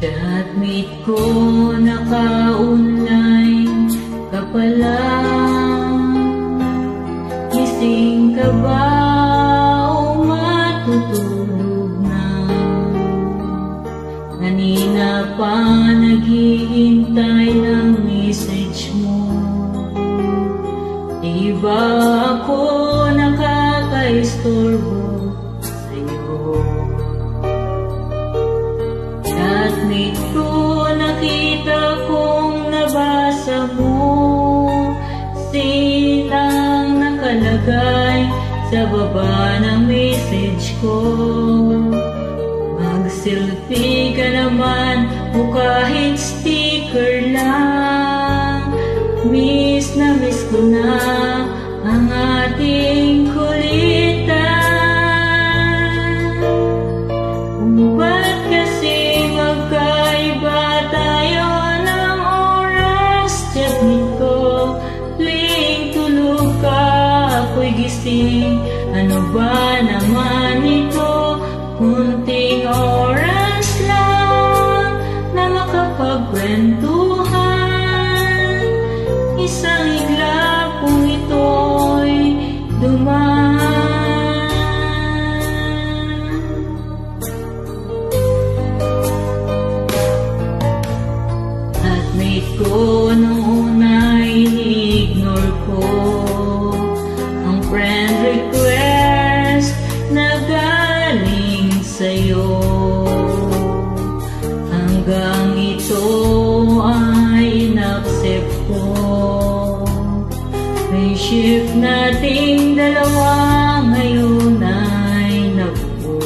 Chatmate ko naka-online ka pala. Gising ka ba o matutulog na? Kanina pa naghihintay ng message mo. Di ba ako nakaka-istorbo sa'yo? Chatmate ko, nakita kong nabasa mo. Silang nakalagay sa baba ng message ko. Mag-selfie ka naman o kahit sticker lang. Miss na miss ko na ang ating kulitan. Kung ba't kasi magkaiba tayo ng oras? Chatmate ko, tuwing tulog ka, ako'y gising. Ano ba naman ito? Kunting oras lang na makapagkwentuhan. Isang iglap kung ito'y dumaan. Chatmate ko, noon ay ini-ignore ko ang friend request na galing sa'yo. Hanggang ito ay in-accept ko. Friendship nating dalawa ngayon ay nabuo.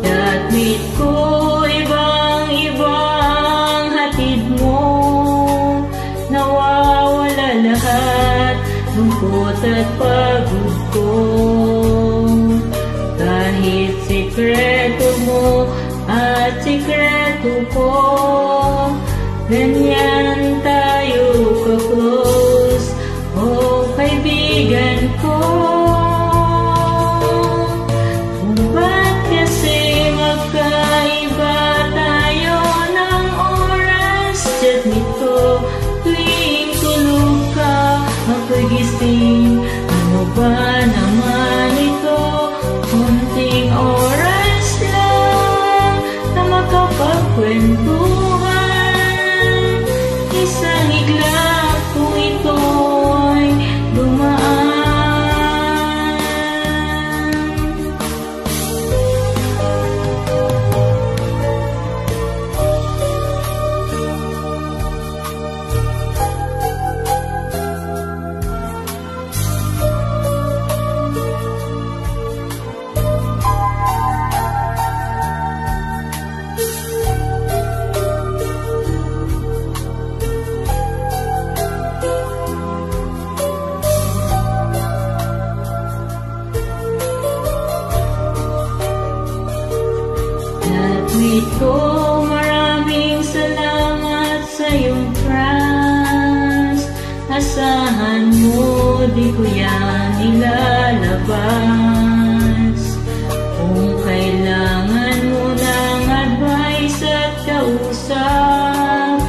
Chatmate ko, ibang-iba ang hatid mo. Nawawala lahat, lungkot at pagod ko. Kahit sikreto mo at sikreto ko, ganyan tayo ka-close, oh kaibigan ko. Kung ba't kasi magkaiba tayo ng oras? Chatmate ko, tuwing tulog ka, ako'y gising. Ano ba naman ito? Kunting oras lang na makapagkwentuhan. Isang iglap kung ito'y dumaan. Chatmate ko, maraming salamat sa iyong trust. Asahan mo, di ko yan ilalabas. Kung kailangan mo ng advice at kausap,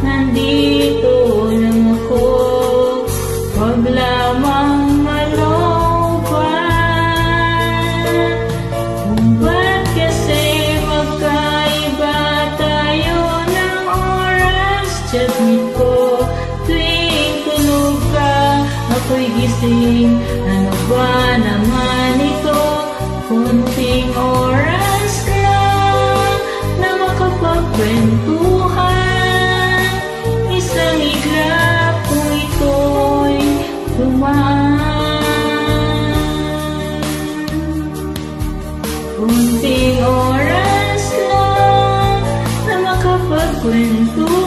nandito lang ako. Wag lamang malobat. Kung ba't kasi magkaiba tayo ng oras? Chatmate ko, tuwing tulog ka, ako'y gising. Ano ba naman ito? Kunting oras lang na makapagkwentuhan. Isang iglap kung ito'y dumaan. Kunting oras lang na makapagkwento